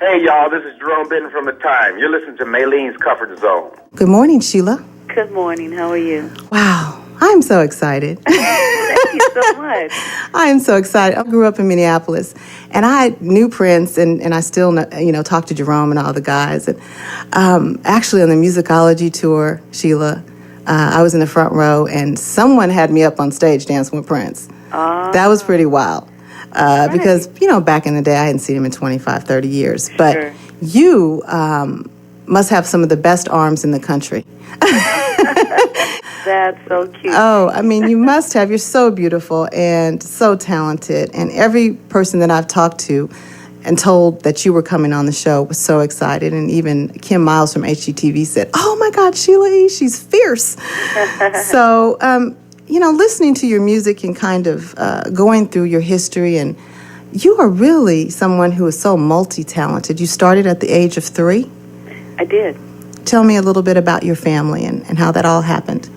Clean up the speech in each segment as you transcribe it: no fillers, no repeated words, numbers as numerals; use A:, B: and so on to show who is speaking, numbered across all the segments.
A: Hey, y'all, this is Jerome Benton from The Time. You're listening to Maylene's Comfort Zone.
B: Good morning, Sheila.
C: Good morning. How are you?
B: Wow, I'm so excited.
C: Thank you so much.
B: I am so excited. I grew up in Minneapolis, and I knew Prince, and I still, talk to Jerome and all the guys. And actually, on the musicology tour, Sheila, I was in the front row, and someone had me up on stage dancing with Prince. That was pretty wild. Because, back in the day, I hadn't seen him in 25, 30 years. But
C: Sure.
B: you must have some of the best arms in the country.
C: That's so cute.
B: Oh, I mean, you must have. You're so beautiful and so talented. And every person that I've talked to and told that you were coming on the show was so excited. And even Kim Miles from HGTV said, "Oh, my God, Sheila E., she's fierce." So, listening to your music and kind of going through your history, and you are really someone who is so multi-talented. You started at the age of 3?
C: I did.
B: Tell me a little bit about your family and how that all happened.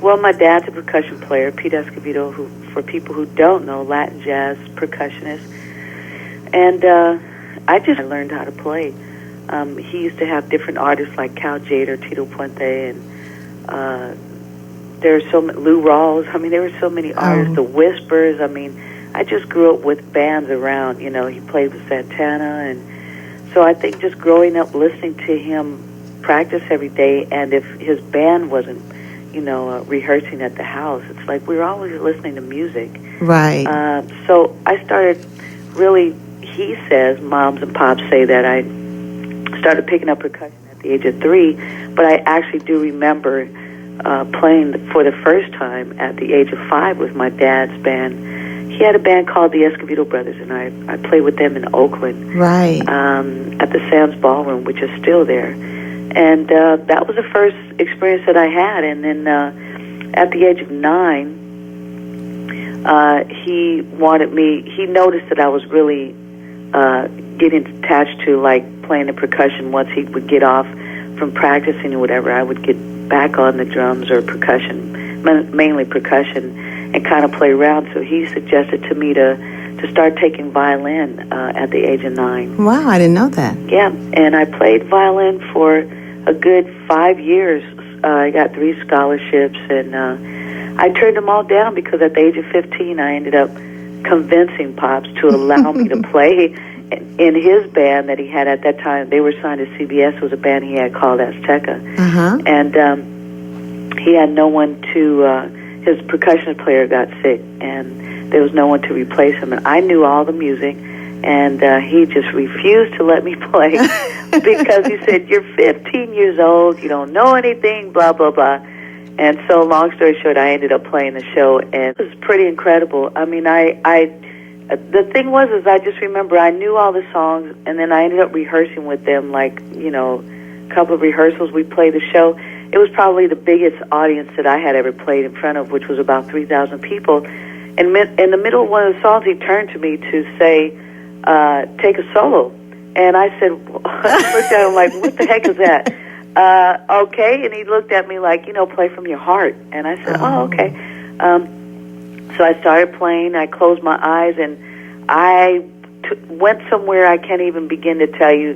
C: Well, my dad's a percussion player, Pete Escovedo, who, for people who don't know, Latin jazz percussionist. And I learned how to play. He used to have different artists like Cal Jade or Tito Puente, and there are so many, Lou Rawls. I mean, there were so many artists, the Whispers. I mean, I just grew up with bands around. He played with Santana, and so I think just growing up listening to him practice every day, and if his band wasn't, rehearsing at the house, it's like we were always listening to music.
B: Right.
C: So I started really, he says, moms and pops say that I started picking up percussion at the age of 3, but I actually do remember playing for the first time at the age of 5 with my dad's band. He had a band called the Escovedo Brothers, and I played with them in Oakland.
B: Right.
C: At the Sam's Ballroom, which is still there. And that was the first experience that I had. And then at the age of 9, he noticed that I was really getting attached to, like, playing the percussion. Once he would get off from practicing or whatever, I would get back on the drums or percussion, mainly percussion, and kind of play around. So he suggested to me to start taking violin at the age of 9.
B: Wow, I didn't know that.
C: Yeah, and I played violin for a good 5 years. I got 3 scholarships, and I turned them all down because at the age of 15, I ended up convincing Pops to allow me to play in his band that he had at that time. They were signed to CBS. It was a band he had called Azteca.
B: Uh-huh.
C: And he had no one to, his percussion player got sick, and there was no one to replace him. And I knew all the music, and he just refused to let me play because he said, "You're 15 years old, you don't know anything, blah, blah, blah." And so, long story short, I ended up playing the show, and it was pretty incredible. I mean, the thing was, I just remember I knew all the songs, and then I ended up rehearsing with them, like, a couple of rehearsals. We played the show. It was probably the biggest audience that I had ever played in front of, which was about 3,000 people. And in the middle of one of the songs, he turned to me to say, "Take a solo." And I said, I looked at him like, "What the heck is that?" Okay. And he looked at me like, "Play from your heart." And I said, "Oh, okay." So I started playing. I closed my eyes, and I went somewhere I can't even begin to tell you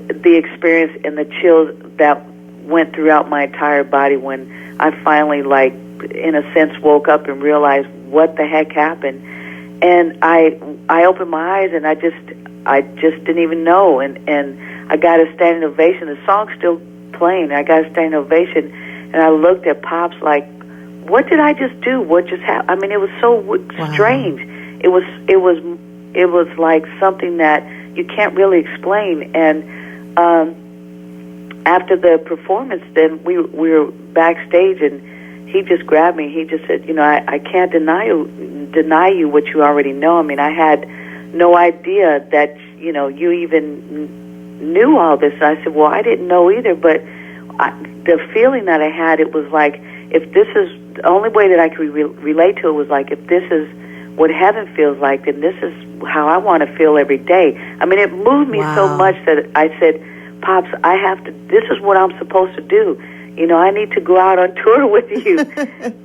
C: the experience and the chills that went throughout my entire body when I finally, like, in a sense, woke up and realized what the heck happened. And I opened my eyes, and I just didn't even know. And I got a standing ovation. The song's still playing. I got a standing ovation, and I looked at Pops like, "What did I just do? What just happened?" I mean, it was so strange. It was like something that you can't really explain. And after the performance, then we were backstage, and he just grabbed me. He just said, I can't deny you what you already know. I mean, I had no idea that, you even knew all this. And I said, well, I didn't know either, but the feeling that I had, it was like, if this is, the only way that I could relate to it was like, if this is what heaven feels like, then this is how I want to feel every day. I mean, it moved me so much that I said, Pops, this is what I'm supposed to do. I need to go out on tour with you.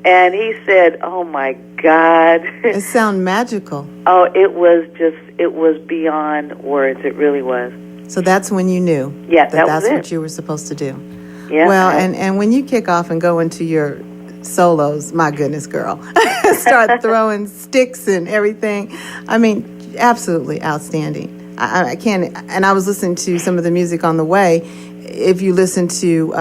C: And he said, oh, my God.
B: It sounded magical.
C: Oh, it was beyond words. It really was.
B: So that's when you knew
C: Yeah, that was
B: that's
C: it.
B: what you were supposed to do.
C: Yeah.
B: Well, and when you kick off and go into your solos, my goodness, girl, start throwing sticks and everything. I mean, absolutely outstanding. I can't. And I was listening to some of the music on the way. If you listen to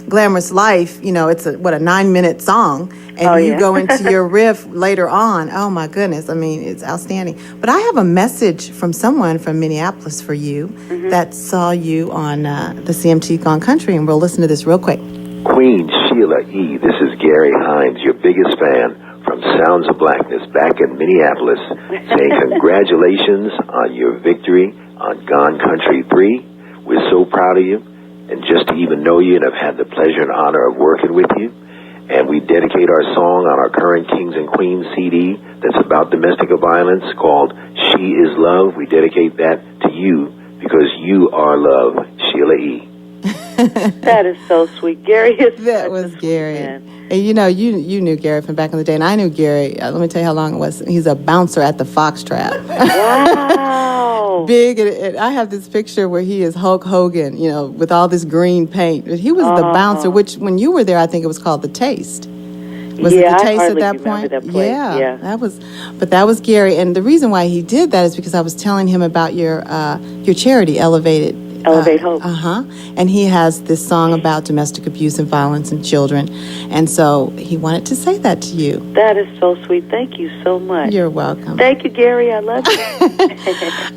B: Glamorous Life, you know, it's a 9-minute song, and you go into your riff later on. Oh my goodness, I mean, it's outstanding. But I have a message from someone from Minneapolis for you that saw you on the CMT Gone Country, and we'll listen to this real quick.
D: Queen Sheila E., this is Gary Hines, your biggest fan from Sounds of Blackness back in Minneapolis, saying congratulations on your victory on Gone Country 3. We're so proud of you. And just to even know you, and I've had the pleasure and honor of working with you. And we dedicate our song on our current Kings and Queens CD that's about domestic violence called She Is Love. We dedicate that to you because you are love, Sheila E.
C: That is so sweet. Gary is
B: That was Gary.
C: Man.
B: And you know, you knew Gary from back in the day, and I knew Gary. Let me tell you how long it was. He's a bouncer at the Foxtrot.
C: Wow.
B: Big, and I have this picture where he is Hulk Hogan, you know, with all this green paint. But he was the bouncer, which when you were there, I think it was called the Taste. Was it the Taste at that point?
C: That place. Yeah,
B: that was Gary. And the reason why he did that is because I was telling him about your charity, Elevate
C: Hope.
B: And he has this song about domestic abuse and violence in children. And so he wanted to say that to you.
C: That is so sweet. Thank you so much.
B: You're welcome.
C: Thank you, Gary. I love you.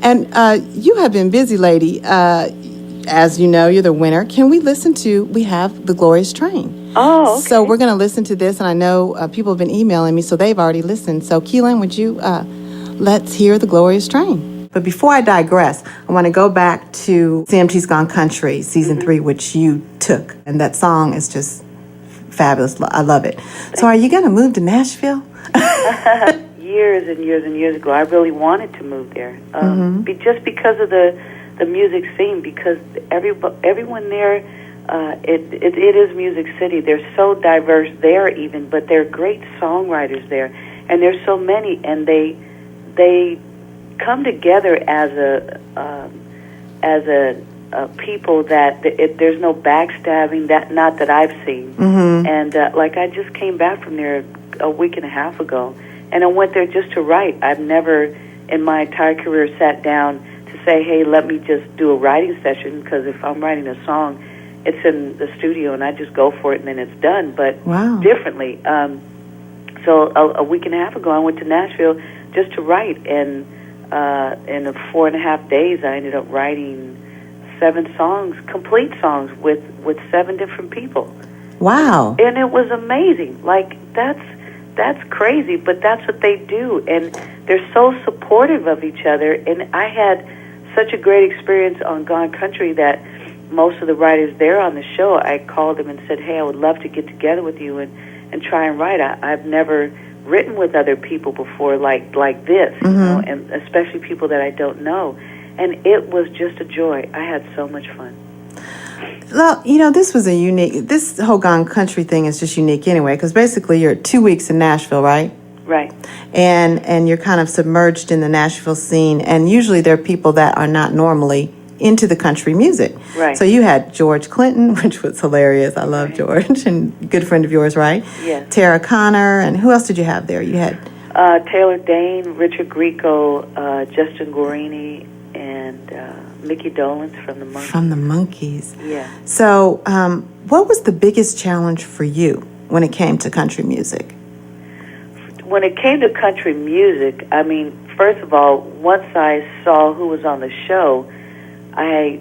B: And you have been busy, lady. As you know, you're the winner. Can we we have The Glorious Train.
C: Oh, okay.
B: So we're going to listen to this, and I know people have been emailing me, so they've already listened. So, Keelan, would you let's hear The Glorious Train. But before I digress, I want to go back to CMT's Gone Country, Season 3, which you took. And that song is just fabulous. I love it. So are you going to move to Nashville?
C: Years and years and years ago, I really wanted to move there. Just because of the music scene, because everyone there, it is Music City. They're so diverse there even, but they're great songwriters there. And there's so many, and they come together as a people that there's no backstabbing, not that I've seen. And like I just came back from there a week and a half ago, and I went there just to write. I've never in my entire career sat down to say, hey, let me just do a writing session, because if I'm writing a song, it's in the studio and I just go for it and then it's done, but differently. So a week and a half ago I went to Nashville just to write, and in 4.5 days, I ended up writing 7 songs, complete songs with 7 different people.
B: Wow!
C: And it was amazing. Like that's crazy, but that's what they do, and they're so supportive of each other. And I had such a great experience on Gone Country that most of the writers there on the show, I called them and said, "Hey, I would love to get together with you and try and write." I've never written with other people before like this, you know, and especially people that I don't know. And it was just a joy. I had so much fun.
B: Well, you know, this whole Gone Country thing is just unique anyway, because basically you're 2 weeks in Nashville, right?
C: Right.
B: And you're kind of submerged in the Nashville scene, and usually there are people that are not normally into the country music.
C: Right.
B: So you had George Clinton, which was hilarious. I love George, and good friend of yours, right?
C: Yes.
B: Tara Connor, and who else did you have there? You had
C: Taylor Dane, Richard Grieco, Justin Guarini, and Mickey Dolenz from the Monkees.
B: From the Monkees.
C: Yeah.
B: So what was the biggest challenge for you when it came to country music?
C: When it came to country music, I mean, first of all, once I saw who was on the show, I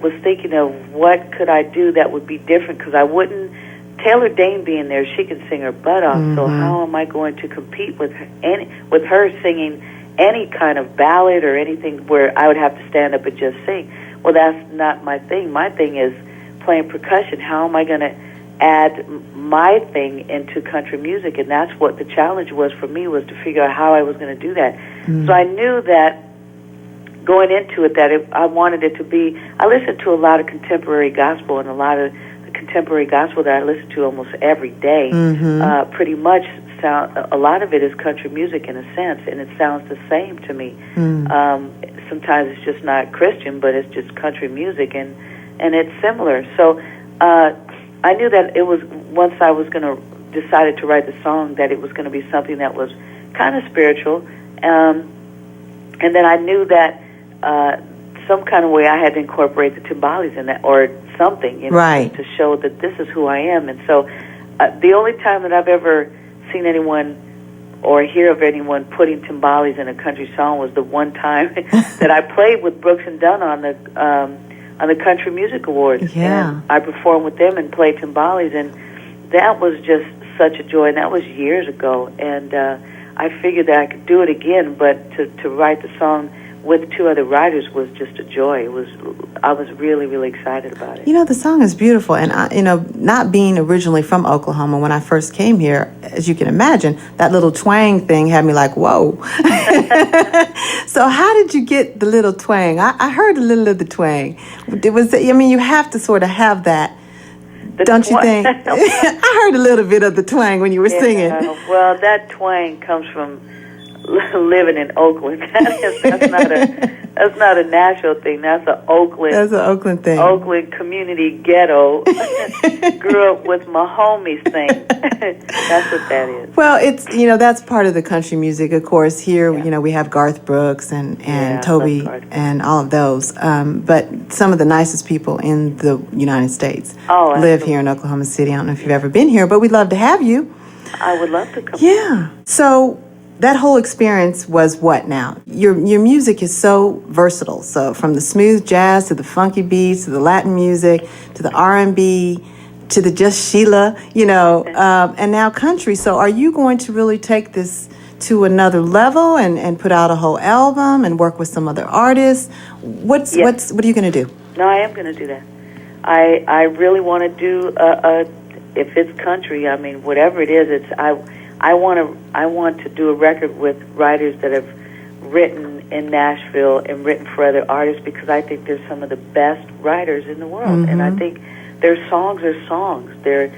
C: was thinking of what could I do that would be different, because I wouldn't. Taylor Dane being there, she can sing her butt off. So how am I going to compete with her singing any kind of ballad or anything where I would have to stand up and just sing? Well, that's not my thing. My thing is playing percussion. How am I going to add my thing into country music? And that's what the challenge was for me, was to figure out how I was going to do that. So I knew that going into it, I wanted it to be, I listened to a lot of contemporary gospel, and a lot of the contemporary gospel that I listen to almost every day, pretty much a lot of it is country music in a sense, and it sounds the same to me. sometimes it's just not Christian, but it's just country music, and it's similar. So I knew that it was, once I was going to decided to write the song, that it was going to be something that was kind of spiritual, and then I knew that some kind of way I had to incorporate the timbales in that, or something,
B: right,
C: to show that this is who I am. And so the only time that I've ever seen anyone or hear of anyone putting timbales in a country song was the one time that I played with Brooks and Dunn on the Country Music Awards.
B: Yeah.
C: And I performed with them and played timbales, and that was just such a joy, and that was years ago. And I figured that I could do it again, but to write the song with two other writers was just a joy. I was really, really excited about it.
B: You know, the song is beautiful, and not being originally from Oklahoma, when I first came here, as you can imagine, that little twang thing had me like, whoa. So how did you get the little twang? I heard a little of the twang. You have to sort of have that, don't you think? I heard a little bit of the twang when you were singing.
C: Well, that twang comes from living in Oakland. That's not a Nashville thing. That's an Oakland.
B: That's an Oakland thing.
C: Oakland community ghetto. Grew up with my homies thing. That's what that is.
B: Well, it's that's part of the country music, of course. Here, we have Garth Brooks and Toby and all of those. But some of the nicest people in the United States live here in Oklahoma City. I don't know if you've ever been here, but we'd love to have you.
C: I would love to come.
B: Yeah. So that whole experience was what now? Your music is so versatile. So from the smooth jazz to the funky beats to the Latin music to the R&B to the just Sheila, and now country. So are you going to really take this to another level and put out a whole album and work with some other artists? What are you going to do?
C: No, I am going to do that. I really want to do if it's country, whatever it is, I want to do a record with writers that have written in Nashville and written for other artists, because I think they're some of the best writers in the world. Mm-hmm. And I think their songs are songs. They're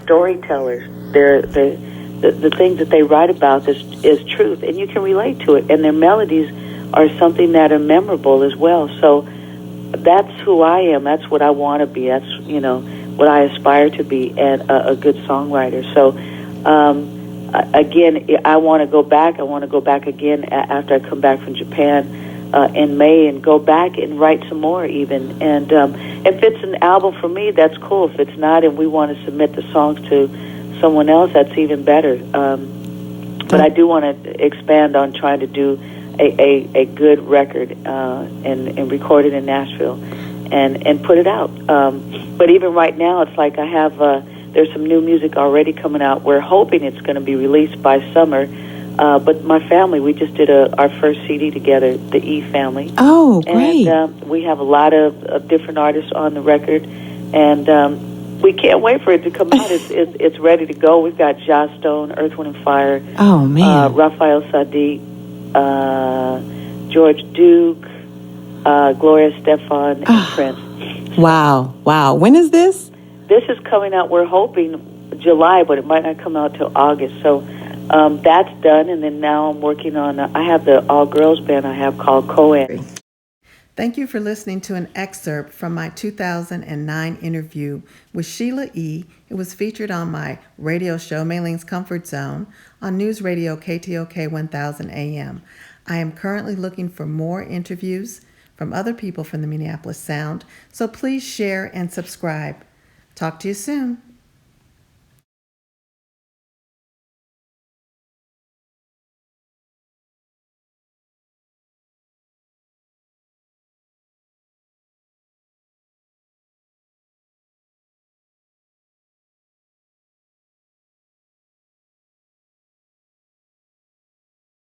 C: storytellers. The things that they write about is truth, and you can relate to it. And their melodies are something that are memorable as well. So that's who I am. That's what I want to be. That's what I aspire to be, and a good songwriter. So. Again, I want to go back. I want to go back again after I come back from Japan in May, and go back and write some more even. And if it's an album for me, that's cool. If it's not, and we want to submit the songs to someone else, that's even better. But I do want to expand on trying to do a good record and record it in Nashville and put it out. But even right now, it's like I have... there's some new music already coming out. We're hoping it's going to be released by summer. But my family, we just did our first CD together, the E Family.
B: Oh, great.
C: And we have a lot of different artists on the record. And we can't wait for it to come out. It's ready to go. We've got Joss Stone, Earth, Wind & Fire.
B: Oh, man.
C: Raphael Sadiq, George Duke, Gloria Stefan, and Prince.
B: Wow. When is this?
C: This is coming out, we're hoping July, but it might not come out till August. So that's done, and then now I'm working on, I have the all-girls band I have called Coan.
B: Thank you for listening to an excerpt from my 2009 interview with Sheila E. It was featured on my radio show, Maylene's Comfort Zone, on News Radio KTOK 1000 AM. I am currently looking for more interviews from other people from the Minneapolis Sound, so please share and subscribe. Talk to you soon.